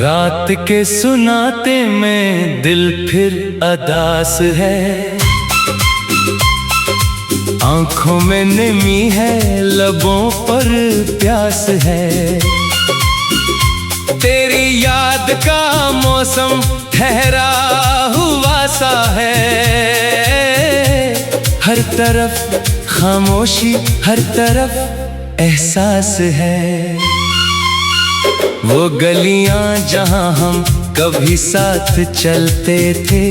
रात के सुनाते में दिल फिर अदास है, आंखों में नमी है, लबों पर प्यास है। तेरी याद का मौसम ठहरा हुआ सा है, हर तरफ खामोशी, हर तरफ एहसास है। वो गलियां जहां हम कभी साथ चलते थे,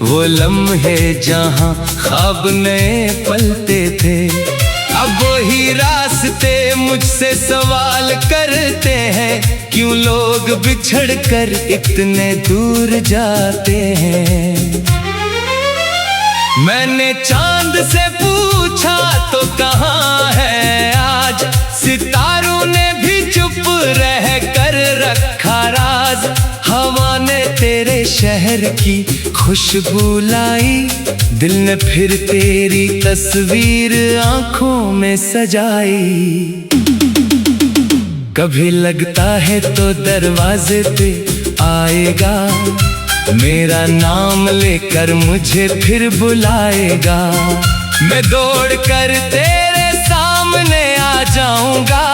वो लम्हे जहां ख्वाब नए पलते थे, अब वही रास्ते मुझसे सवाल करते हैं, क्यों लोग बिछड़ कर इतने दूर जाते हैं। मैंने चांद से पूछा तो कहाँ है आज, सितारों ने भी चुप रह कर रखा राज। हवा ने तेरे शहर की खुशबू लाई, दिल ने फिर तेरी तस्वीर आंखों में सजाई। कभी लगता है तो दरवाजे पे आएगा, मेरा नाम लेकर मुझे फिर बुलाएगा। मैं दौड़ कर तेरे सामने आ जाऊंगा,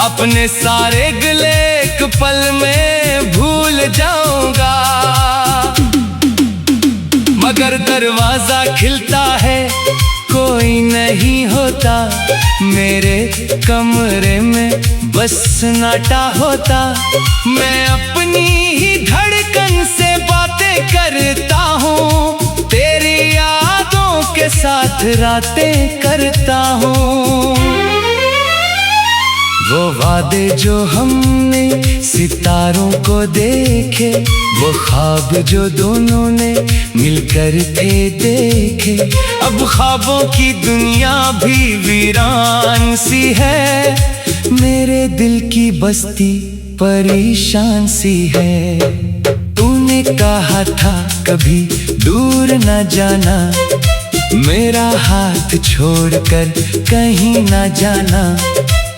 अपने सारे गिले एक पल में भूल जाऊंगा। मगर दरवाजा खिलता है, कोई नहीं होता, मेरे कमरे में बस सन्नाटा होता। मैं अपनी ही धड़कन से बातें करता हूँ, तेरी यादों के साथ रातें करता हूँ। वो वादे जो हमने सितारों को देखे, वो ख्वाब जो दोनों ने मिलकर थे देखे, अब ख्वाबों की दुनिया भी वीरान सी है, मेरे दिल की बस्ती परेशान सी है। तूने कहा था कभी दूर न जाना, मेरा हाथ छोड़कर कहीं न जाना।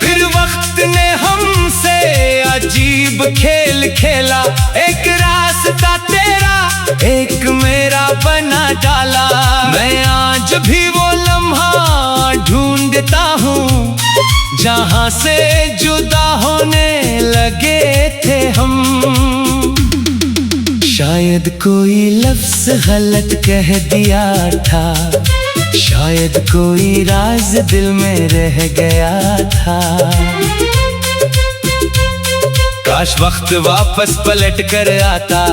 फिर वक्त ने हमसे अजीब खेल खेला, एक रास्ता तेरा एक मेरा बना डाला। मैं आज भी वो लम्हा ढूंढता हूँ, जहाँ से जुदा होने लगे थे हम। शायद कोई लफ्ज़ गलत कह दिया था, शायद कोई राज दिल में रह गया था। काश वक्त वापस पलट कर आता,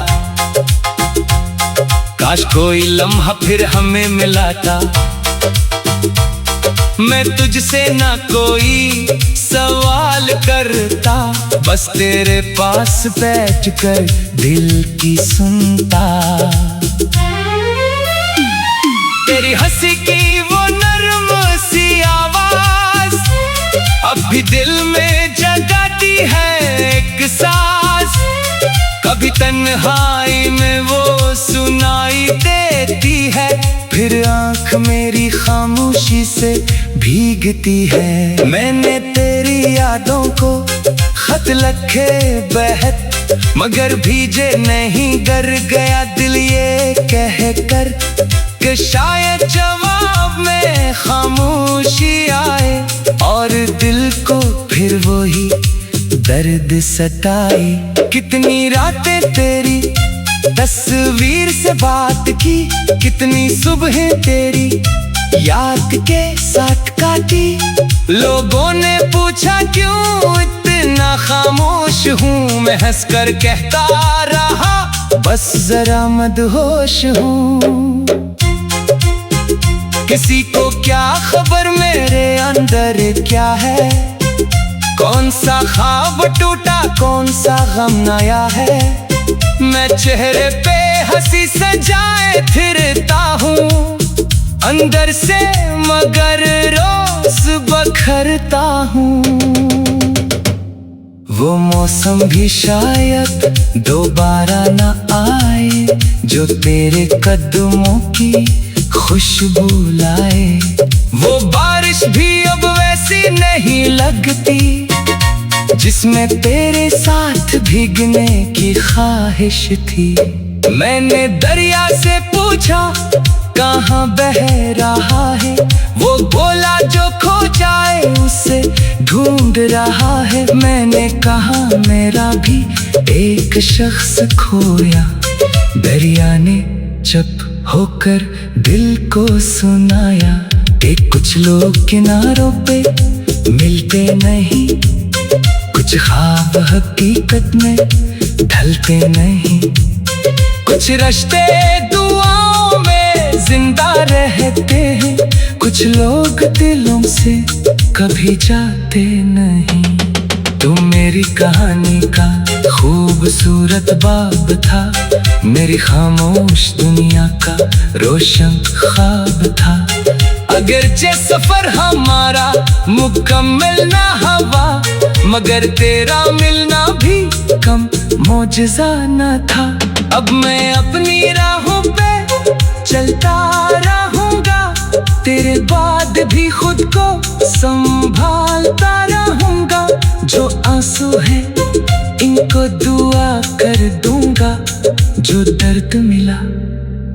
काश कोई लम्हा फिर हमें मिलाता। मैं तुझसे ना कोई सवाल करता, बस तेरे पास बैठ कर दिल की सुनता। तेरी हंसी की वो नर्म सी आवाज अब भी दिल में जगाती है एक सांस। कभी तन्हाई में वो सुनाई देती है, फिर आंख मेरी खामोशी से भीगती है। मैंने तेरी यादों को खत लिखे बहत, मगर भीजे नहीं, गर गया दिल ये कह कर कि शायद जवाब में खामोशी आए, और दिल को फिर वही दर्द सताई। कितनी रातें तेरी तस्वीर से बात की, कितनी सुबहें तेरी याद के साथ काटी। लोगों ने पूछा क्यों इतना खामोश हूँ, मैं हंस कर कहता रहा बस जरा मदहोश हूँ। किसी को क्या खबर मेरे अंदर क्या है, कौन सा ख्वाब टूटा, कौन सा गम नया है। मैं चेहरे पे हंसी सजाए फिरता हूँ अंदर से, मगर रोज बखरता हूँ। वो मौसम भी शायद दोबारा न आए, जो तेरे कदमों की खुशबू लाए। वो बारिश भी अब वैसी नहीं लगती, जिसमें तेरे साथ भीगने की ख्वाहिश थी। मैंने दरिया से पूछा कहाँ बह रहा है, वो बोला जो खो जाए उसे ढूंढ रहा है। मैंने कहा मेरा भी एक शख्स खोया, दरिया ने चुप होकर दिल को सुनाया। कुछ लोग किनारों पे मिलते नहीं, कुछ ख्वाब हकीकत में ढलते नहीं, कुछ रिश्ते दुआओं में जिंदा रहते हैं, कुछ लोग दिलों से कभी जाते नहीं। तू मेरी कहानी का खूबसूरत बाब था, मेरी खामोश दुनिया का रोशन ख्वाब था। अगरचे सफर हमारा मुकम्मल ना हुआ, मगर तेरा मिलना भी कम मौजज़ा न था। अब मैं अपनी राहों पे चलता रहूंगा, तेरे बाद भी खुद को संभालता रहूंगा। जो आंसू है इनको दुआ कर दूंगा, जो दर्द मिला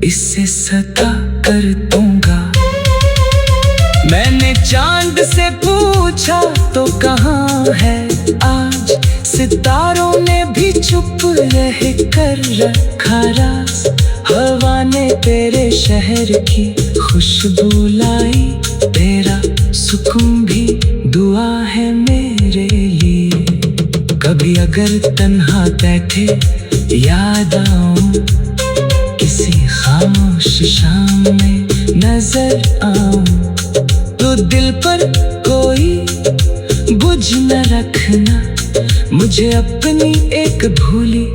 इससे सदा कर दूंगा। मैंने चांद से पूछा तो कहाँ है आज, सितारों ने भी चुप रह कर रखा राज। हवा ने तेरे शहर की खुशबू लाई, तेरा सुकून भी दुआ है मेरे लिए। कभी अगर तन्हा बैठे याद आऊं, किसी खामोश शाम में नजर आऊं, तो दिल पर कोई बुझ न रखना, मुझे अपनी एक भूली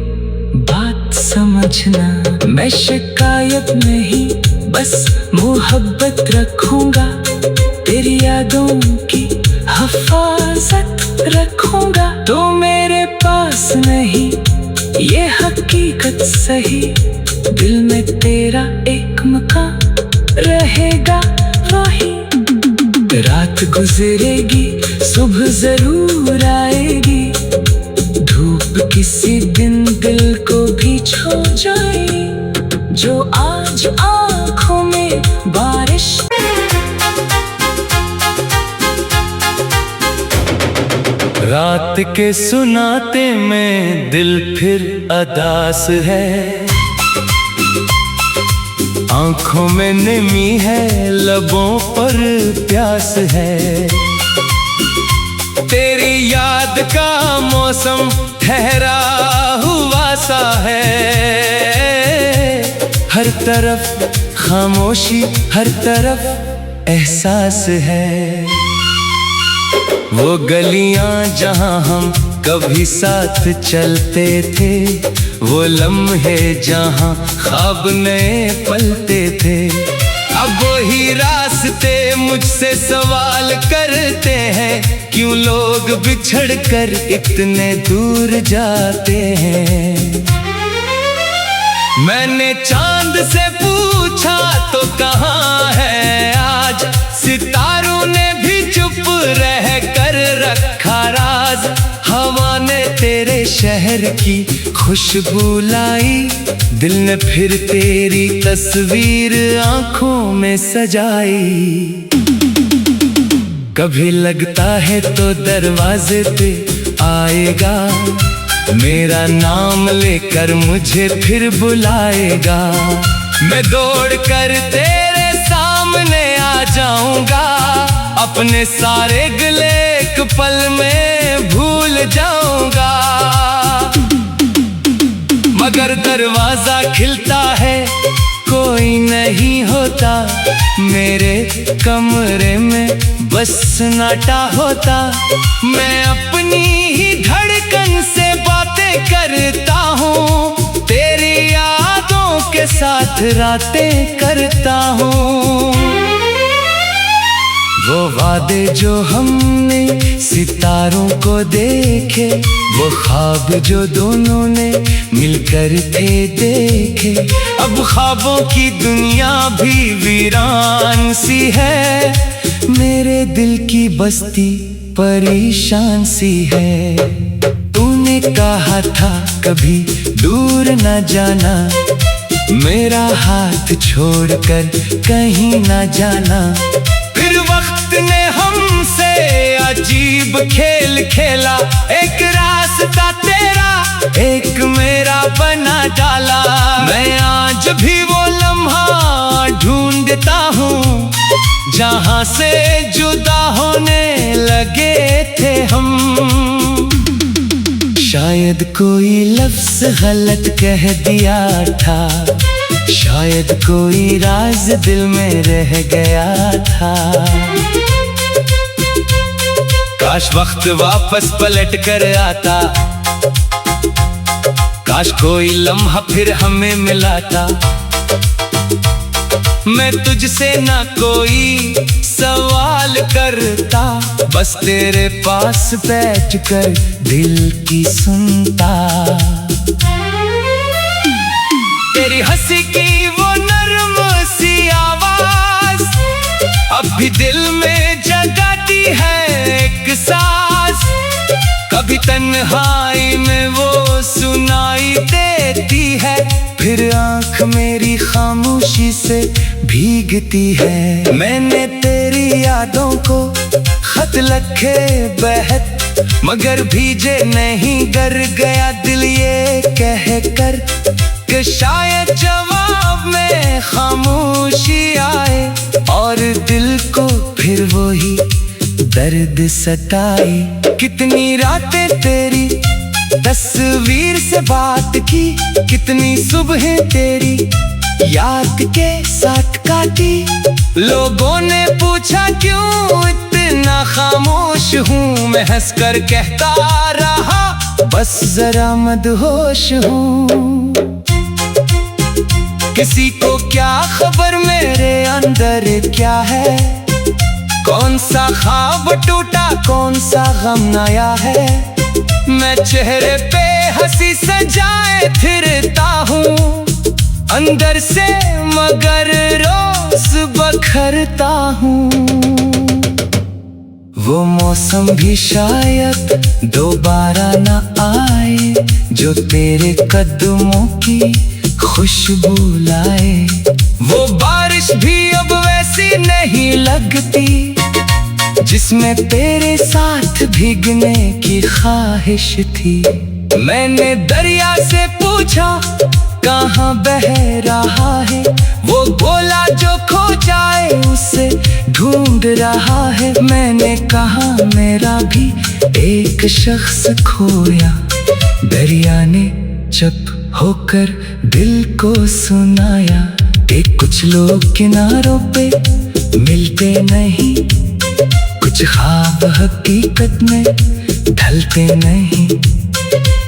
बात समझना। मैं शिकायत नहीं बस मोहब्बत रखूंगा, तेरी यादों की हिफाजत रखूंगा। तो मेरे पास नहीं ये हकीकत सही, दिल में तेरा एक मकान रहेगा वही। रात गुजरेगी सुबह जरूर आएगी, धूप किसी दिन दिल को भी छू जाएगी। जो आज आँखों में बारिश, रात के सुनाते में दिल फिर अदास है, आँखों में नमी है लबों पर प्यास है। तेरी याद का मौसम ठहरा हुआ सा है, हर तरफ खामोशी हर तरफ एहसास है। वो गलियां जहां हम कभी साथ चलते थे, वो लम्हे जहां ख्वाब नए पलते थे। अब वही रास्ते मुझसे सवाल करते हैं, क्यों लोग बिछड़कर इतने दूर जाते हैं। मैंने चांद से पूछा तो कहाँ है आज, सितारों ने भी चुप रह कर रखा राज। हवा ने तेरे शहर की खुशबू लाई, दिल ने फिर तेरी तस्वीर आंखों में सजाई। कभी लगता है तो दरवाजे पे आएगा, मेरा नाम लेकर मुझे फिर बुलाएगा। मैं दौड़ कर तेरे सामने आ जाऊंगा, अपने सारे गिले एक पल में भूल जाऊंगा। मगर दरवाजा खिलता है कोई नहीं होता, मेरे कमरे में बस सन्नाटा होता। मैं अपनी ही धड़कन से बातें करता हूँ, तेरी यादों के साथ रातें करता हूँ। वो वादे जो हमने सितारों को देखे, वो ख्वाब जो दोनों ने मिलकर थे देखे, अब ख्वाबों की दुनिया भी वीरान सी है। मेरे दिल की बस्ती परेशान सी है। तूने कहा था कभी दूर न जाना, मेरा हाथ छोड़कर कहीं न जाना। फिर वक्त ने हमसे अजीब खेल खेला, एक रास्ता तेरा एक मेरा बना डाला। मैं आज भी वो लम्हा ढूंढता हूँ जहाँ से जुदा होने लगे थे हम। शायद कोई लफ्ज़ गलत कह दिया था, शायद कोई राज दिल में रह गया था। काश वक्त वापस पलट कर आता, काश कोई लम्हा फिर हमें मिलाता। मैं तुझसे ना कोई सवाल करता, बस तेरे पास बैठकर दिल की सुनता। तेरी हंसी की वो नर्म सी आवाज अब भी दिल में जगाती है एक सांस। कभी तन्हाई में वो सुनाई देती है, फिर आँख मेरी खामोशी से भीगती है। मैंने तेरी यादों को खत लिखे बहत, मगर भीजे नहीं, गर गया दिल ये कह कर कि शायद जवाब में खामोशी आए और दिल को फिर वही दर्द सताए। कितनी रातें तेरी तस्वीर से बात की, कितनी सुबह तेरी याद के साथ काटी। लोगों ने पूछा क्यों इतना खामोश हूँ, मैं हंसकर कहता रहा बस जरा मदहोश हूँ। किसी को क्या खबर मेरे अंदर क्या है, कौन सा ख्वाब टूटा कौन सा गम नया है। मैं चेहरे पे हंसी सजाए फिरता हूँ अंदर से, मगर रोज बखरता हूँ। वो मौसम भी शायद दोबारा न आए, जो तेरे कदमों की खुशबू लाए। वो बारिश भी अब वैसी नहीं लगती, जिसमें तेरे साथ भीगने की ख्वाहिश थी। मैंने दरिया से पूछा कहाँ बह रहा है, वो बोला जो खो जाए उसे ढूंढ रहा है। मैंने कहा मेरा भी एक शख्स खोया, दरिया ने चुप होकर दिल को सुनाया कि कुछ लोग किनारों पे मिलते नहीं, कुछ ख्वाब हकीकत में ढलते नहीं,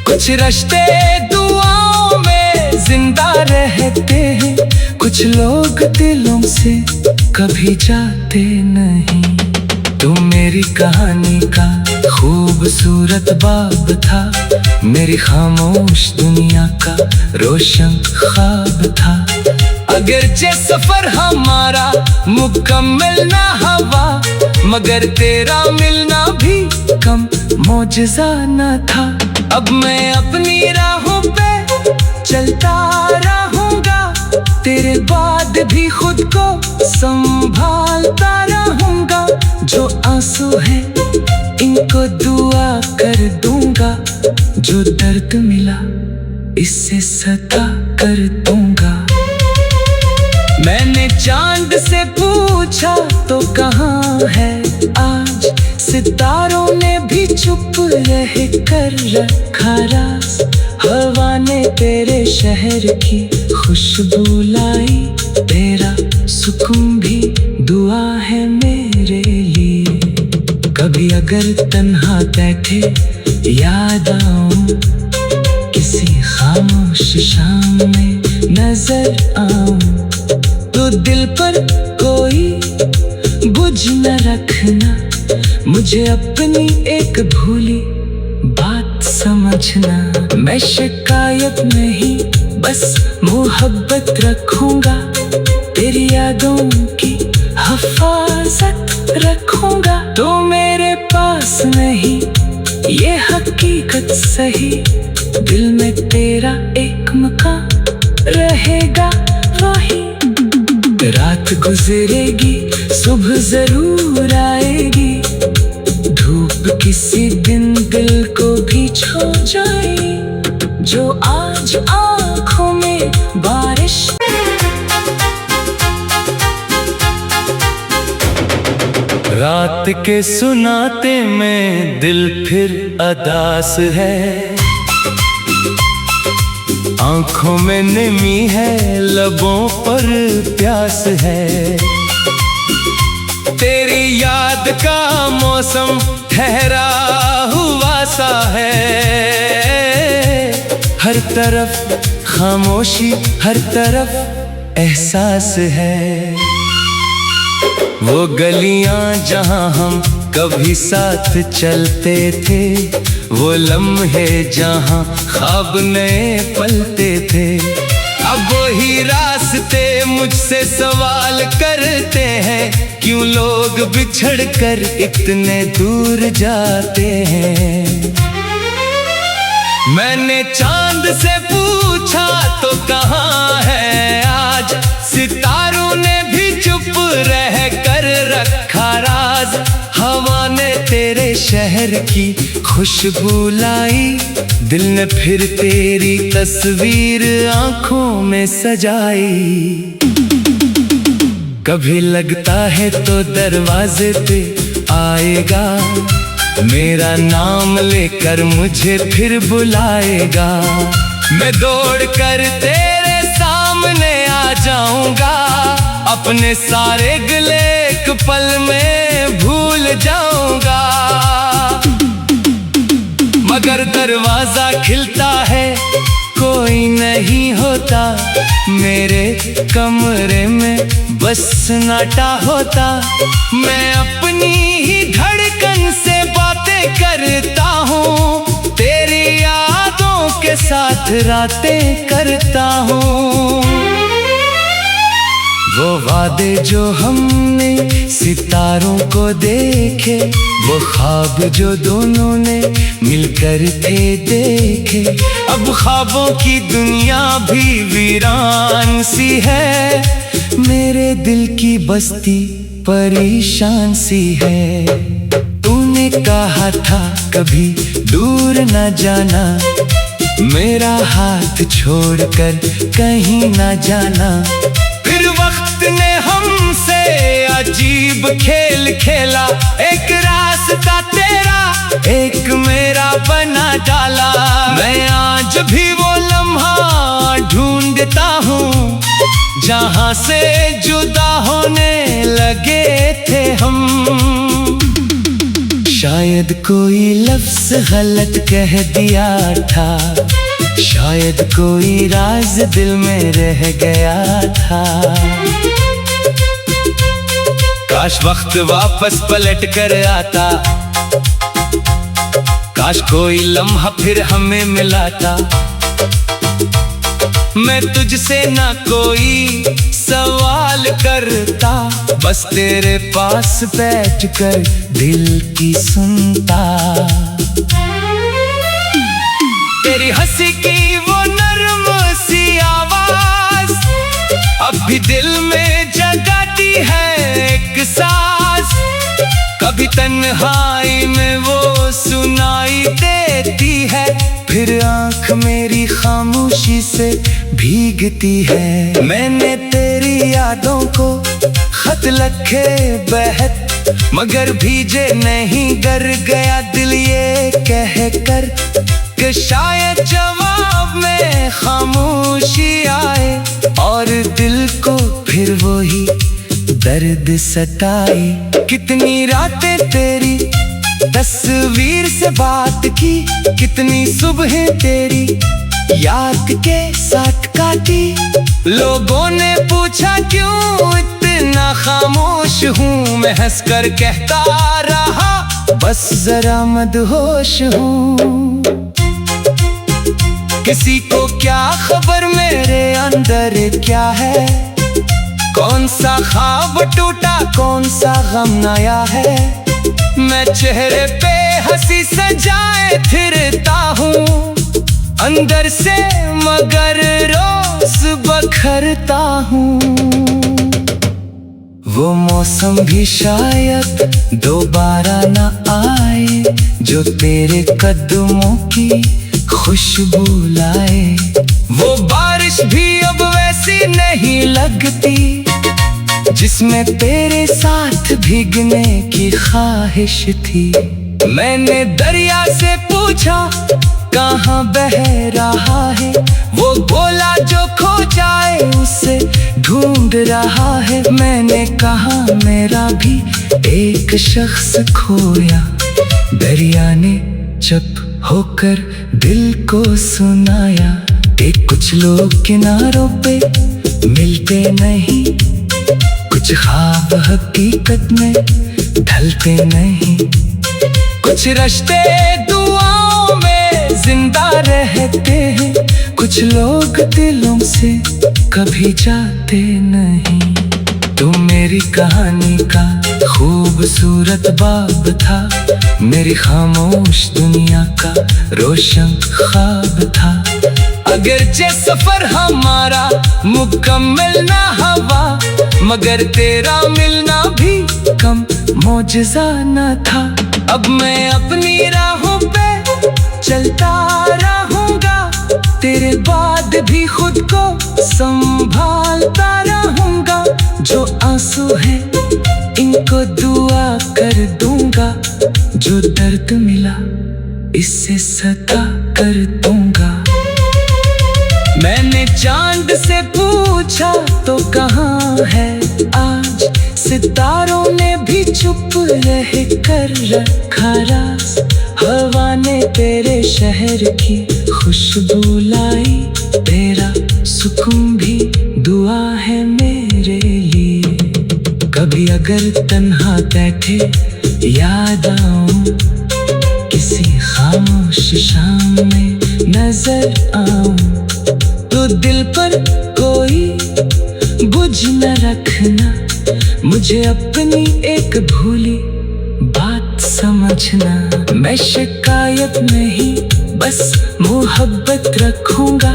कुछ रिश्ते दुआओं में जिंदा रहते हैं, कुछ लोग दिलों से कभी जाते नहीं। तुम मेरी कहानी का खूबसूरत बाब था, मेरी खामोश दुनिया का रोशन ख्वाब था। अगरचे सफर हमारा मुकम्मल ना हुआ, मगर तेरा मिलना भी कम मौजज़ा न था। अब मैं अपनी राहों पे चलता रहूंगा, तेरे बाद भी खुद को संभालता रहूंगा। जो आंसू है इनको दुआ कर दूंगा, जो दर्द मिला इससे सता कर दूंगा। मैंने चांद से पूछा तो कहाँ है आज, सितारों ने भी चुप रह कर रखा राज। हवा ने तेरे शहर की खुशबू लाई, तेरा सुकून भी दुआ है मेरे लिए। कभी अगर तन्हा बैठे याद आऊं, किसी खामोश शाम में नजर आऊं, तो दिल पर कोई बुझ न रखना, मुझे अपनी एक भूली बात समझना। मैं शिकायत नहीं बस मोहब्बत रखूंगा, तेरी यादों की हिफाजत रखूंगा। तो मेरे पास नहीं, ये हकीकत सही। दिल में तेरा एक मकान रहेगा वही। रात गुजरेगी, सुबह जरूर आएगी। धूप किसी दिन दिल को भी छू जाए, जो आज आँखों में बारिश। रात के सुनाते में दिल फिर अदास है। आँखों में नमी है, लबों पर प्यास है। तेरी याद का मौसम ठहरा हुआ सा है। हर तरफ खामोशी, हर तरफ एहसास है। वो गलियां जहां हम कभी साथ चलते थे, वो लम्हे जहां ख्वाब नए पलते थे। अब वही रास्ते मुझसे सवाल करते हैं, क्यों लोग बिछड़ कर इतने दूर जाते हैं। मैंने चांद से पूछा तो कहाँ है आज, सितारों ने भी चुप रह कर रखा राज। हवा ने तेरे शहर की खुशबू लाई, दिल ने फिर तेरी तस्वीर आंखों में सजाई। कभी लगता है तो दरवाजे पे आएगा, मेरा नाम लेकर मुझे फिर बुलाएगा। मैं दौड़ कर तेरे सामने आ जाऊंगा, अपने सारे गिले एक पल में भूल जाऊंगा। मगर दरवाजा खिलता है, कोई नहीं होता। मेरे कमरे में बस सन्नाटा होता। मैं अपनी ही धड़कन से बातें करता हूँ, तेरी यादों के साथ रातें करता हूँ। वो वादे जो हमने सितारों को देखे, वो ख्वाब जो दोनों ने मिलकर थे देखे। अब ख्वाबों की दुनिया भी वीरान सी है, मेरे दिल की बस्ती परेशान सी है। तूने कहा था कभी दूर न जाना, मेरा हाथ छोड़कर कहीं न जाना। फिर वक्त ने हमसे अजीब खेल खेला, एक रास्ता तेरा एक मेरा बना डाला। मैं आज भी वो लम्हा ढूंढता हूँ, जहाँ से जुदा होने लगे थे हम। शायद कोई लफ्ज गलत कह दिया था, शायद कोई राज दिल में रह गया था। काश वक्त वापस पलट कर आता, काश कोई लम्हा फिर हमें मिलाता। मैं तुझसे ना कोई सवाल करता, बस तेरे पास बैठकर दिल की सुनता। तेरी हंसी की वो नर्म सी आवाज अब भी दिल में जगाती है एक सांस। कभी तन्हाई में वो सुनाई देती है, फिर आँख मेरी खामोशी से भीगती है। मैंने तेरी यादों को खत लिखे बहत, मगर भीजे नहीं, गर गया दिल ये कह कर कि शायद जवाब में खामोशी आए, और दिल को फिर वही दर्द सताए। कितनी रातें तेरी तस्वीर से बात की, कितनी सुबह तेरी याद के साथ काटी। लोगों ने पूछा क्यों इतना खामोश हूँ, मैं हंस कर कहता रहा बस जरा मदहोश हूँ। किसी को क्या खबर मेरे अंदर क्या है, कौन सा ख्वाब टूटा कौन सा गम नया है। मैं चेहरे पे हंसी सजाए फिरता हूँ अंदर से, मगर रोज बखरता हूँ। वो मौसम भी शायद दोबारा न आए जो तेरे कदमों की खुशबू लाए। वो बारिश भी अब वैसी नहीं लगती जिसमें तेरे साथ भीगने की ख्वाहिश थी। मैंने दरिया से पूछा कहाँ बह रहा है, वो बोला जो खो जाए उसे ढूंढ रहा है। मैंने कहा मेरा भी एक शख्स खोया, दरिया ने चुप होकर दिल को सुनाया कि कुछ लोग किनारों पे मिलते नहीं, कुछ ख्वाब हकीकत में ढलते नहीं, कुछ रिश्ते दुआओं में जिंदा रहते हैं, कुछ लोग दिलों से कभी जाते नहीं। तू मेरी कहानी का खूबसूरत बाब था, मेरी खामोश दुनिया का रोशन ख्वाब था। अगरचे सफर हमारा मुकम्मल ना हुआ, मगर तेरा मिलना भी कम मौजज़ा न था। अब मैं अपनी राहों पे चलता रहूंगा, तेरे बाद भी खुद को संभालता रहूंगा। जो आंसू है इनको दुआ कर दूंगा, जो दर्द मिला इससे सदा कर दूंगा। मैंने चांद से पूछा तो कहाँ है आज, सितारों ने भी चुप रह कर रखा राज। हवा ने तेरे शहर की खुशबू लाई, तेरा सुकून भी दुआ है मेरे लिए। कभी अगर तन्हा बैठे याद आऊं, किसी खामोश शाम में नजर आऊं, तो दिल पर कोई बोझ न रखना, मुझे अपनी एक भूली बात समझना। मैं शिकायत नहीं बस मोहब्बत रखूंगा,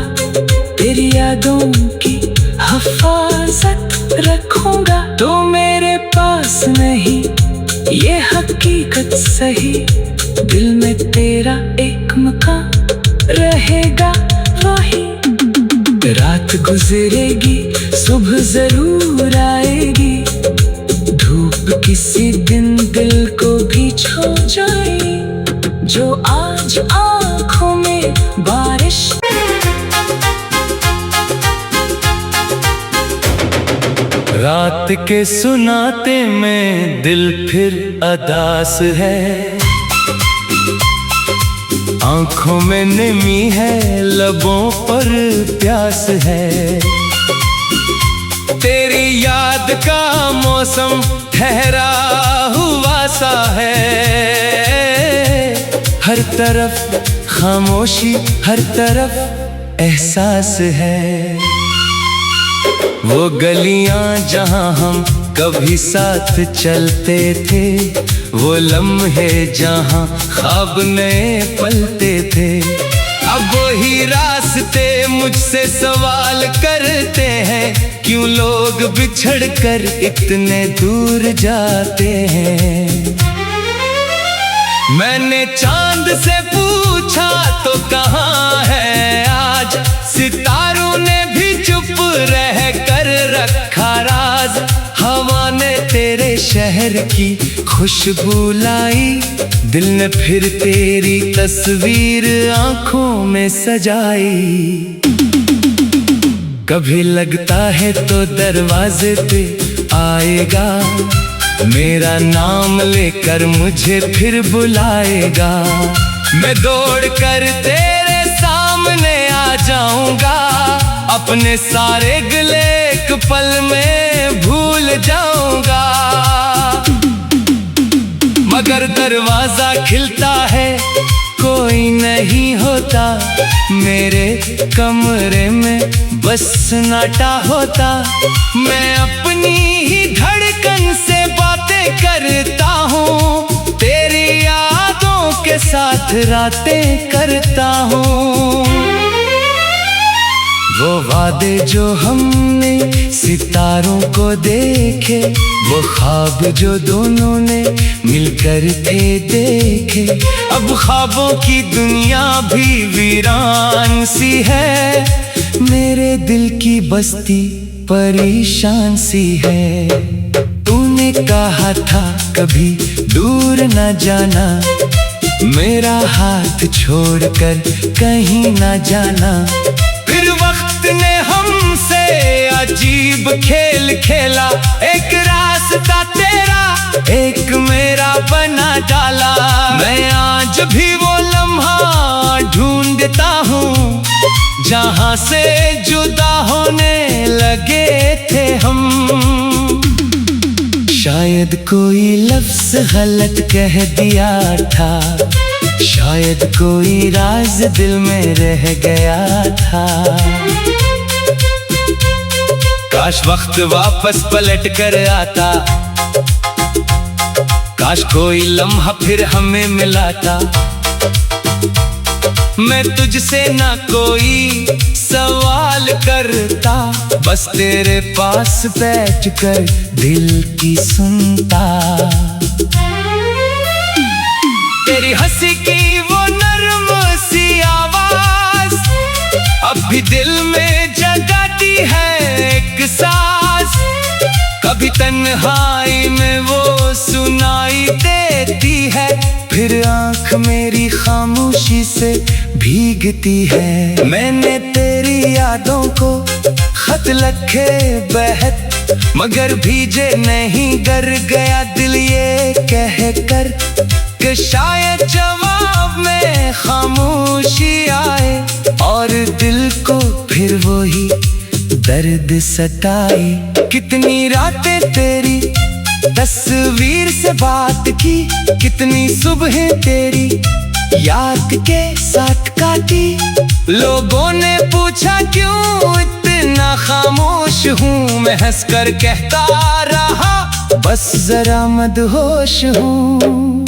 तेरी यादों की हिफाजत रखूंगा। तो मेरे पास नहीं ये हकीकत सही, दिल में तेरा एक मकान रहेगा वही। रात गुजरेगी सुबह जरूर आएगी, धूप किसी दिन दिल को भी छू जाएगी, जो आज आँखों में बारिश। रात के सुनाते में दिल फिर अदास है, आँखों में नमी है, लबों पर प्यास है। तेरी याद का मौसम ठहरा हुआ सा है, हर तरफ खामोशी, हर तरफ एहसास है। वो गलियां जहां हम कभी साथ चलते थे, वो लम्हे जहां ख्वाब नए पलते थे, अब वही रास्ते मुझसे सवाल करते हैं, क्यों लोग बिछड़ कर इतने दूर जाते हैं। मैंने चांद से पूछा तो कहाँ है आज, सितारों ने भी चुप रह कर रखा राज। हवा ने तेरे शहर की खुशबू लाई, दिल ने फिर तेरी तस्वीर आंखों में सजाई। कभी लगता है तो दरवाजे पे आएगा, मेरा नाम लेकर मुझे फिर बुलाएगा। मैं दौड़ कर तेरे सामने आ जाऊंगा, अपने सारे गिले एक पल में भूल जाऊंगा। मगर दरवाजा खिलता है कोई नहीं होता, मेरे कमरे में बस सन्नाटा होता। मैं अपनी ही धड़कन से बातें करता हूँ, के साथ रातें करता हूँ। वो वादे जो हमने सितारों को देखे, वो ख्वाब जो दोनों ने मिलकर थे देखे, अब ख्वाबों की दुनिया भी वीरान सी है। मेरे दिल की बस्ती परेशान सी है। तूने कहा था कभी दूर न जाना, मेरा हाथ छोड़कर कहीं न जाना। फिर वक्त ने हमसे अजीब खेल खेला, एक रास्ता तेरा एक मेरा बना डाला। मैं आज भी वो लम्हा ढूंढता हूँ जहाँ से जुदा होने लगे थे हम। शायद कोई लफ्ज़ गलत कह दिया था, शायद कोई राज दिल में रह गया था। काश वक्त वापस पलट कर आता, काश कोई लम्हा फिर हमें मिलाता। मैं तुझसे ना कोई सवाल करता, बस तेरे पास बैठकर दिल की सुनता। तेरी हंसी की वो नर्म सी आवाज अब भी दिल में जगाती है एक सांस। कभी तन्हाई में वो सुनाई देती है, फिर आंख मेरी खामोशी से भीगती है। मैंने तेरी यादों को खत लिखे बहत, मगर भीजे नहीं, गर गया दिल ये कह कर कि शायद जवाब में खामोशी आए और दिल को फिर वही दर्द सताए। कितनी रातें तेरी तस्वीर से बात की, कितनी सुबहें तेरी याद के साथ काटी। लोगों ने पूछा क्यों इतना खामोश हूँ, मैं हंस कर कहता रहा बस जरा मदहोश हूँ।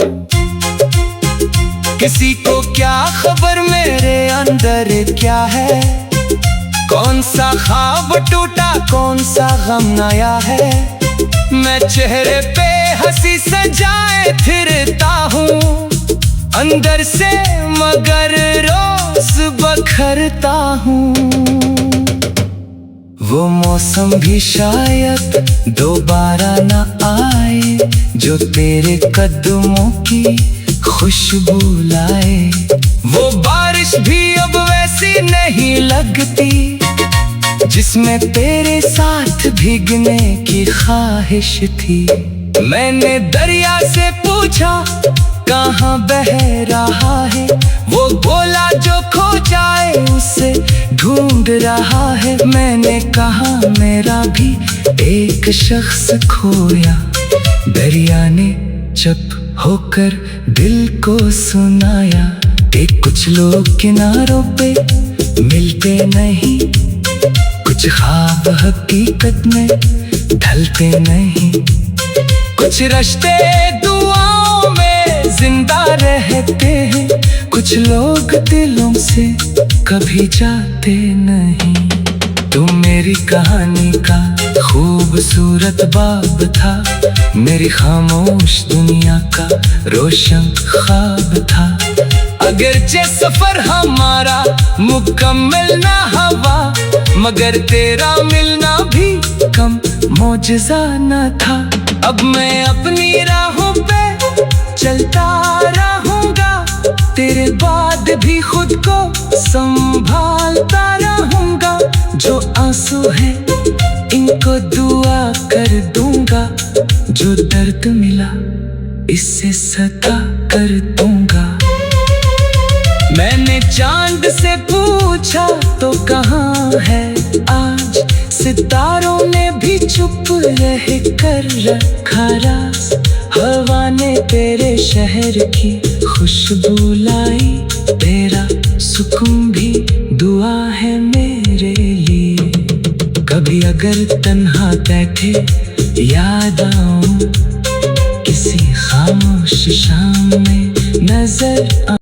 किसी को क्या खबर मेरे अंदर क्या है, कौन सा ख्वाब टूटा कौन सा गम नया है। मैं चेहरे पे हंसी सजाए फिरता हूँ अंदर से, मगर रोज बखरता हूँ। वो मौसम भी शायद दोबारा न आए, जो तेरे कदमों की खुशबू लाए। वो बारिश भी अब वैसी नहीं लगती, जिसमें तेरे साथ भीगने की ख्वाहिश थी। मैंने दरिया से पूछा कहाँ बह रहा है, वो बोला जो खो जाए उसे ढूंढ रहा है। मैंने कहा मेरा भी एक शख्स खोया, दरिया ने चुप होकर दिल को सुनाया कि कुछ लोग किनारों पे मिलते नहीं, कुछ ख्वाब हकीकत में ढलते नहीं, कुछ रिश्ते दुआओं में जिंदा रहते हैं, कुछ लोग दिलों से कभी जाते नहीं। तुम मेरी कहानी का खूबसूरत बाब था, मेरी खामोश दुनिया का रोशन ख्वाब था। अगरचे सफर हमारा मुकम्मल ना हुआ, मगर तेरा मिलना भी कम मौजज़ा न था। अब मैं अपनी राहों पे चलता रहूंगा, तेरे बाद भी खुद को संभालता रहूंगा। जो आंसू है इनको दुआ कर दूंगा, जो दर्द मिला इससे सता कर दूंगा। मैंने चांद से पूछा तो कहाँ है आज, सितारों ने भी चुप रह कर रखा राज। हवा ने तेरे शहर की खुशबू लाई, तेरा सुकून भी दुआ है मेरे लिए। कभी अगर तन्हा बैठे याद आऊं, किसी खामोश शाम में नजर नजर